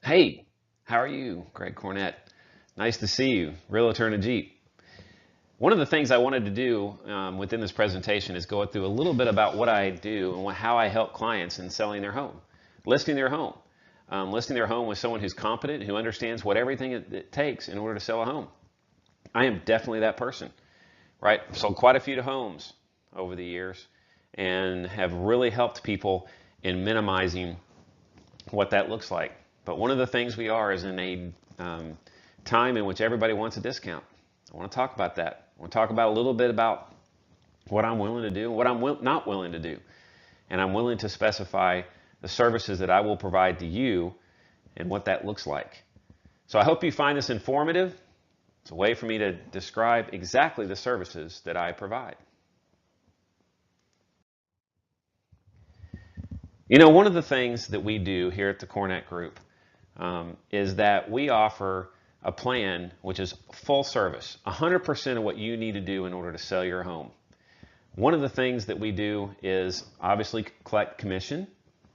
Hey, how are you? Greg Cornett. Nice to see you, Realtor in a Jeep. One of the things I wanted to do within this presentation is go through a little bit about what I do and how I help clients in selling their home, listing their home. Listing their home with someone who's competent, who understands what everything it takes in order to sell a home. I am definitely that person, right? Sold quite a few homes over the years and have really helped people in minimizing what that looks like. But one of the things we are is in a time in which everybody wants a discount. I want to talk about that. I want to talk about a little bit about what I'm willing to do and what I'm not willing to do. And I'm willing to specify the services that I will provide to you and what that looks like. So I hope you find this informative. It's a way for me to describe exactly the services that I provide. You know, one of the things that we do here at the Cornett Group is that we offer a plan which is full service, 100% of what you need to do in order to sell your home. One of the things that we do is obviously collect commission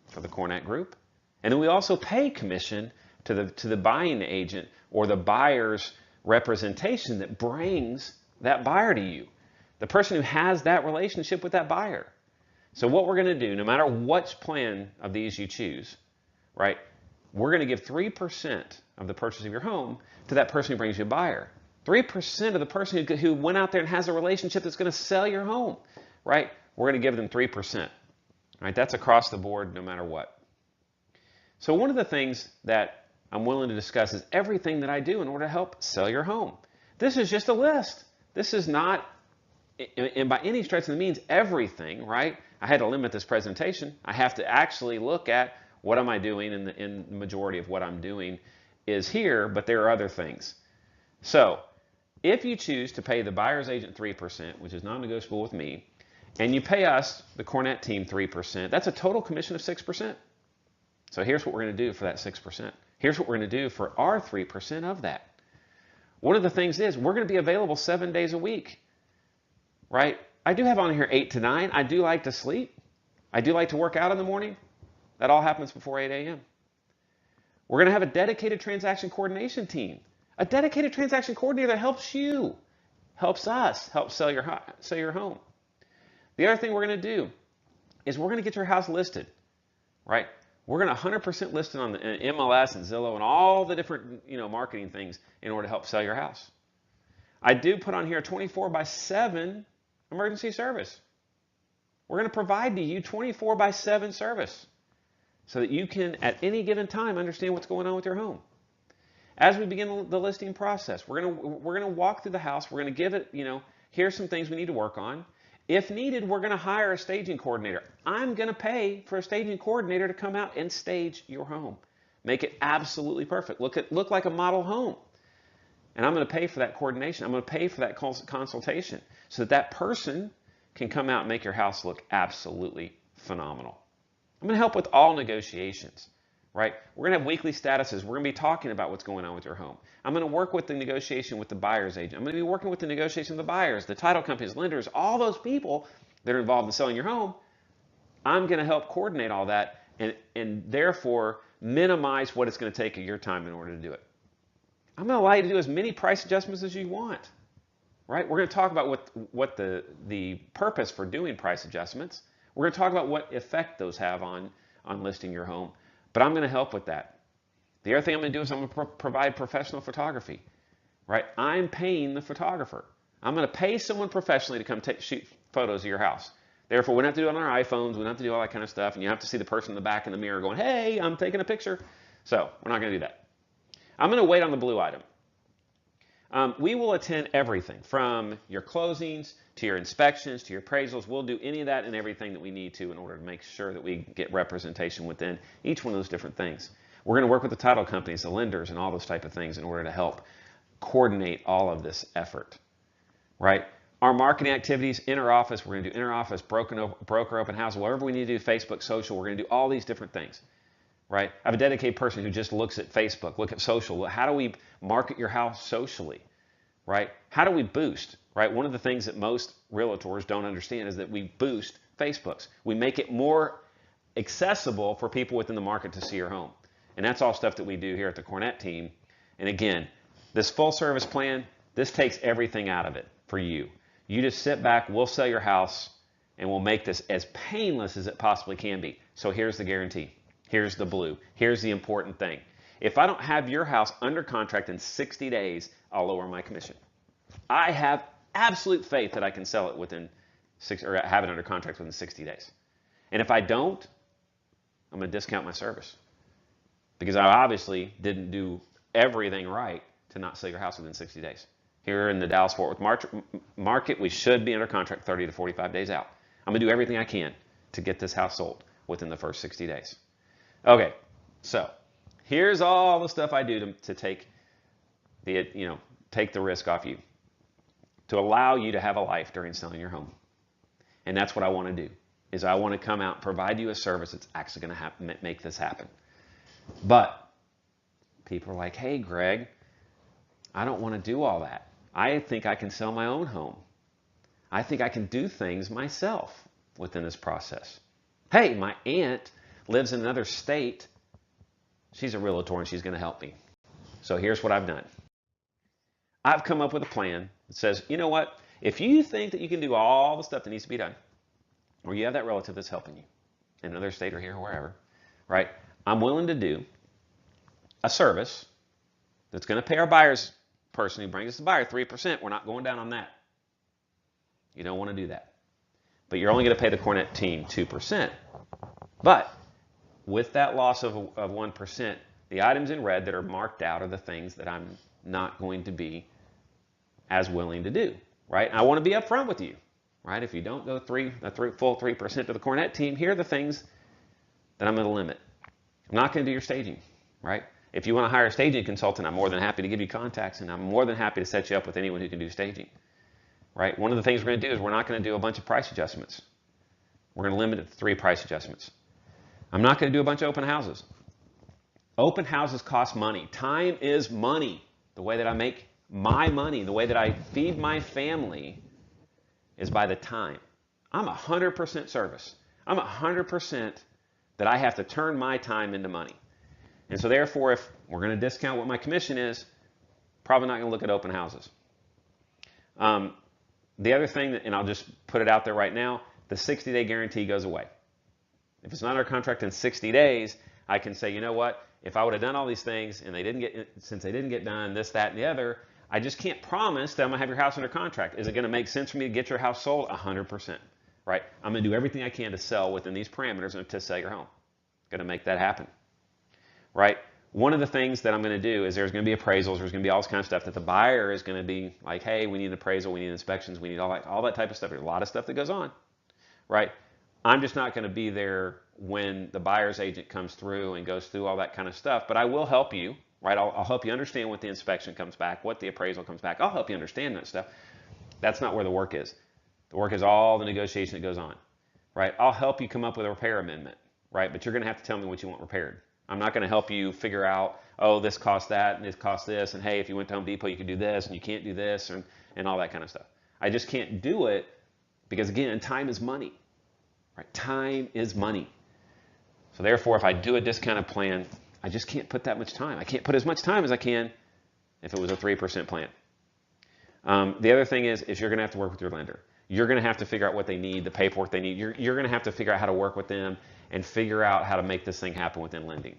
for the Cornett Group, and then we also pay commission to the buying agent or the buyer's representation that brings that buyer to you, the person who has that relationship with that buyer. So what we're going to do, no matter which plan of these you choose, right, we're going to give 3% of the purchase of your home to that person who brings you a buyer. 3% of the person who went out there and has a relationship that's going to sell your home, right? We're going to give them 3%. Right? That's across the board no matter what. So one of the things that I'm willing to discuss is everything that I do in order to help sell your home. This is just a list. This is not, and by any stretch of the means, everything, right? I had to limit this presentation. I have to actually look at what am I doing, and the majority of what I'm doing is here, but there are other things. So if you choose to pay the buyer's agent 3%, which is non-negotiable with me, and you pay us, the Cornett team, 3%, that's a total commission of 6%. So here's what we're going to do for that 6%. Here's what we're going to do for our 3% of that. One of the things is we're going to be available 7 days a week, right? I do have on here 8 to 9. I do like to sleep. I do like to work out in the morning. That all happens before 8 a.m. We're going to have a dedicated transaction coordination team. A dedicated transaction coordinator that helps you, helps us, helps sell your home. The other thing we're going to do is we're going to get your house listed, right? We're going to 100% list it on the MLS and Zillow and all the different marketing things in order to help sell your house. I do put on here a 24/7 emergency service. We're going to provide to you 24/7 service so that you can at any given time understand what's going on with your home. As we begin the listing process, we're going to walk through the house. We're going to give it, here's some things we need to work on. If needed, we're going to hire a staging coordinator. I'm going to pay for a staging coordinator to come out and stage your home. Make it absolutely perfect. Look like a model home. And I'm going to pay for that coordination. I'm going to pay for that consultation so that person can come out and make your house look absolutely phenomenal. I'm going to help with all negotiations, right? We're going to have weekly statuses. We're going to be talking about what's going on with your home. I'm going to work with the negotiation with the buyer's agent. I'm going to be working with the negotiation of the buyers, the title companies, lenders, all those people that are involved in selling your home. I'm going to help coordinate all that and therefore minimize what it's going to take of your time in order to do it. I'm going to allow you to do as many price adjustments as you want, right? We're going to talk about what the purpose for doing price adjustments. We're going to talk about what effect those have on listing your home. But I'm going to help with that. The other thing I'm going to do is I'm going to provide professional photography, right? I'm paying the photographer. I'm going to pay someone professionally to come shoot photos of your house. Therefore, we don't have to do it on our iPhones. We don't have to do all that kind of stuff. And you have to see the person in the back in the mirror going, hey, I'm taking a picture. So we're not going to do that. I'm going to wait on the blue item. We will attend everything from your closings to your inspections to your appraisals. We'll do any of that and everything that we need to in order to make sure that we get representation within each one of those different things. We're going to work with the title companies, the lenders, and all those type of things in order to help coordinate all of this effort, right? Our marketing activities, inner office, we're going to do inner office, broker open house, whatever we need to do, Facebook, social, we're going to do all these different things, right? I have a dedicated person who just looks at Facebook, look at social. How do we market your house socially, right? How do we boost, right? One of the things that most realtors don't understand is that we boost Facebooks. We make it more accessible for people within the market to see your home. And that's all stuff that we do here at the Cornett team. And again, this full service plan, this takes everything out of it for you. You just sit back, we'll sell your house, and we'll make this as painless as it possibly can be. So here's the guarantee. Here's the blue. Here's the important thing. If I don't have your house under contract in 60 days, I'll lower my commission. I have absolute faith that I can sell it within or have it under contract within 60 days. And if I don't, I'm going to discount my service because I obviously didn't do everything right to not sell your house within 60 days. Here in the Dallas-Fort Worth market, we should be under contract 30 to 45 days out. I'm going to do everything I can to get this house sold within the first 60 days. Okay, so here's all the stuff I do to take the risk off you, to allow you to have a life during selling your home. And that's what I want to do, is I want to come out and provide you a service that's actually going to make this happen. But people are like, hey, Greg, I don't want to do all that. I think I can sell my own home. I think I can do things myself within this process. Hey, my aunt lives in another state. She's a realtor and she's going to help me. So here's what I've done. I've come up with a plan that says, you know what? If you think that you can do all the stuff that needs to be done, or you have that relative that's helping you in another state or here or wherever, right? I'm willing to do a service that's going to pay our buyer's person who brings us the buyer 3%. We're not going down on that. You don't want to do that. But you're only going to pay the Cornett team 2%. But with that loss of 1%, the items in red that are marked out are the things that I'm not going to be as willing to do, right? I want to be upfront with you, right? If you don't go full 3% to the Cornett team, here are the things that I'm going to limit. I'm not going to do your staging, right? If you want to hire a staging consultant, I'm more than happy to give you contacts, and I'm more than happy to set you up with anyone who can do staging, right? One of the things we're going to do is we're not going to do a bunch of price adjustments. We're going to limit it to 3 price adjustments. I'm not going to do a bunch of open houses. Open houses cost money. Time is money. The way that I make my money, the way that I feed my family is by the time. I'm 100% service. I'm 100% that I have to turn my time into money. And so therefore, if we're going to discount what my commission is, probably not going to look at open houses. The other thing, and I'll just put it out there right now, the 60-day guarantee goes away. If it's not under contract in 60 days, I can say, you know what? If I would have done all these things and since they didn't get done, this, that, and the other, I just can't promise that I'm going to have your house under contract. Is it going to make sense for me to get your house sold? 100%, right? I'm going to do everything I can to sell within these parameters and to sell your home. Going to make that happen, right? One of the things that I'm going to do is there's going to be appraisals, there's going to be all this kind of stuff that the buyer is going to be like, hey, we need an appraisal, we need inspections, we need all that type of stuff. There's a lot of stuff that goes on, right? I'm just not going to be there when the buyer's agent comes through and goes through all that kind of stuff, but I will help you, right? I'll help you understand what the inspection comes back, what the appraisal comes back. I'll help you understand that stuff. That's not where the work is. The work is all the negotiation that goes on, right? I'll help you come up with a repair amendment, right? But you're going to have to tell me what you want repaired. I'm not going to help you figure out, oh, this costs that and this costs this, and hey, if you went to Home Depot, you could do this, and you can't do this, and all that kind of stuff. I just can't do it because, again, time is money, right? Time is money. So therefore, if I do a discounted plan, I just can't put that much time. I can't put as much time as I can if it was a 3% plan. The other thing is you're going to have to work with your lender. You're going to have to figure out what they need, the paperwork they need. You're going to have to figure out how to work with them and figure out how to make this thing happen within lending.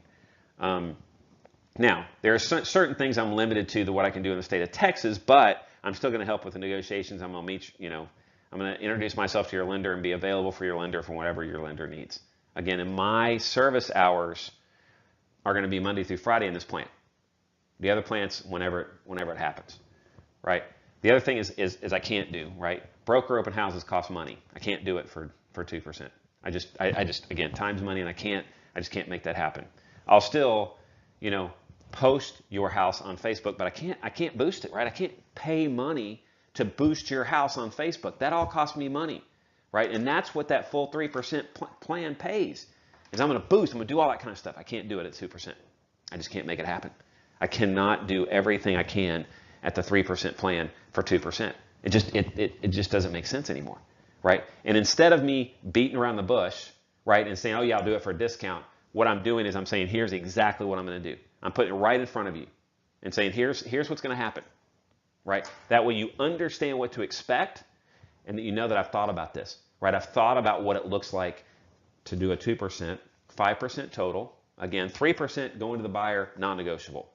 Now, there are certain things I'm limited to what I can do in the state of Texas, but I'm still going to help with the negotiations. I'm going to meet, I'm going to introduce myself to your lender and be available for your lender for whatever your lender needs. Again, and my service hours are going to be Monday through Friday in this plant. The other plants, whenever it happens, right? The other thing is I can't do, right? Broker open houses cost money. I can't do it for 2%. I just again, time's money, and I just can't make that happen. I'll still, post your house on Facebook, but I can't boost it, right? I can't pay money to boost your house on Facebook. That all costs me money, right? And that's what that full 3% plan pays. Is I'm going to boost, I'm going to do all that kind of stuff. I can't do it at 2%. I just can't make it happen. I cannot do everything I can at the 3% plan for 2%. It just doesn't make sense anymore, right? And instead of me beating around the bush, right, and saying, oh yeah, I'll do it for a discount, what I'm doing is I'm saying, here's exactly what I'm going to do. I'm putting it right in front of you and saying, here's what's going to happen, right? That way you understand what to expect and that you know that I've thought about this, right? I've thought about what it looks like to do a 2%, 5% total. Again, 3% going to the buyer, non-negotiable.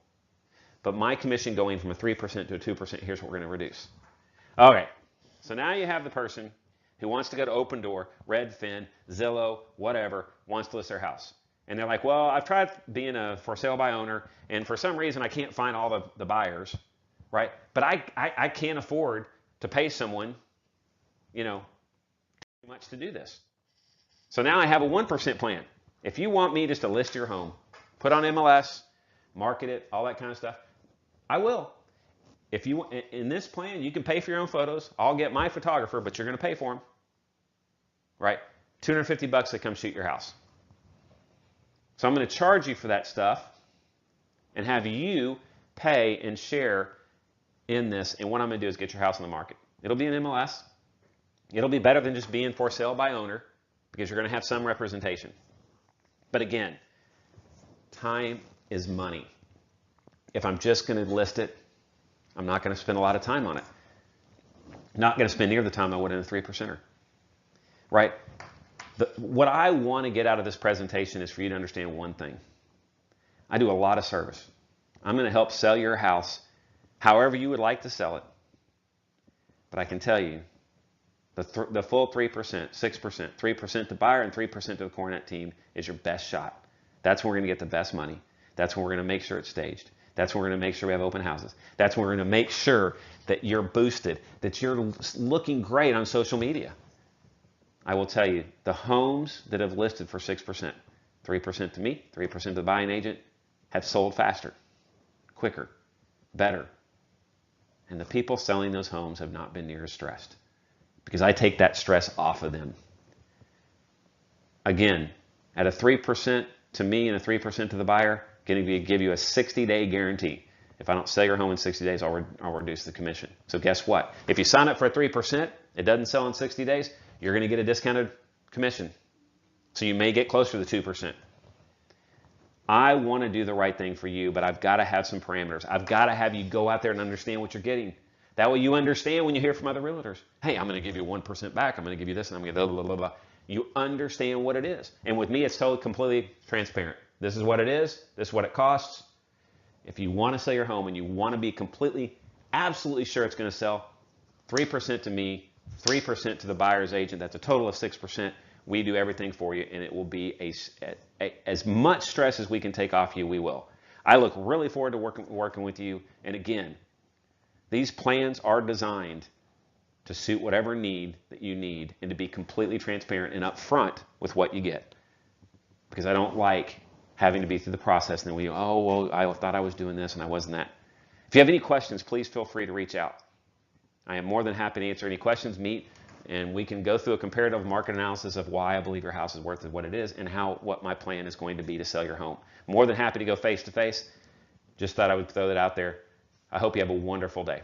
But my commission going from a 3% to a 2%, here's what we're going to reduce. Okay, so now you have the person who wants to go to Opendoor, Redfin, Zillow, whatever, wants to list their house. And they're like, well, I've tried being a for sale by owner, and for some reason I can't find all the buyers, right? But I can't afford to pay someone, you know, too much to do this. So now I have a 1% plan. If you want me just to list your home, put on MLS, market it, all that kind of stuff, I will. If you in this plan, you can pay for your own photos. I'll get my photographer, but you're going to pay for him, right? $250 to come shoot your house. So I'm going to charge you for that stuff and have you pay and share in this. And what I'm going to do is get your house on the market. It'll be an MLS. It'll be better than just being for sale by owner because you're going to have some representation. But again, time is money. If I'm just going to list it, I'm not going to spend a lot of time on it. Not going to spend near the time I would in a 3%er. Right? What I want to get out of this presentation is for you to understand one thing. I do a lot of service. I'm going to help sell your house however you would like to sell it. But I can tell you, the full 3%, 6%, 3% to buyer and 3% to the CoreNet team is your best shot. That's when we're going to get the best money. That's when we're going to make sure it's staged. That's when we're going to make sure we have open houses. That's when we're going to make sure that you're boosted, that you're looking great on social media. I will tell you, the homes that have listed for 6%, 3% to me, 3% to the buying agent, have sold faster, quicker, better. And the people selling those homes have not been near as stressed because I take that stress off of them. Again, at a 3% to me and a 3% to the buyer, going to give you a 60-day guarantee. If I don't sell your home in 60 days, I'll reduce the commission. So guess what? If you sign up for a 3%, it doesn't sell in 60 days, you're going to get a discounted commission. So you may get closer to the 2%. I want to do the right thing for you, but I've got to have some parameters. I've got to have you go out there and understand what you're getting. That way you understand when you hear from other realtors. Hey, I'm going to give you 1% back. I'm going to give you this, and I'm going to blah, blah, blah, blah. You understand what it is. And with me, it's totally, completely transparent. This is what it is. This is what it costs. If you want to sell your home and you want to be completely, absolutely sure it's going to sell, 3% to me, 3% to the buyer's agent. That's a total of 6%. We do everything for you, and it will be as much stress as we can take off you, we will. I look really forward to working with you. And again, these plans are designed to suit whatever need that you need and to be completely transparent and upfront with what you get. Because I don't like having to be through the process and then oh, well, I thought I was doing this and I wasn't that. If you have any questions, please feel free to reach out. I am more than happy to answer any questions, meet, and we can go through a comparative market analysis of why I believe your house is worth what it is and what my plan is going to be to sell your home. More than happy to go face to face. Just thought I would throw that out there. I hope you have a wonderful day.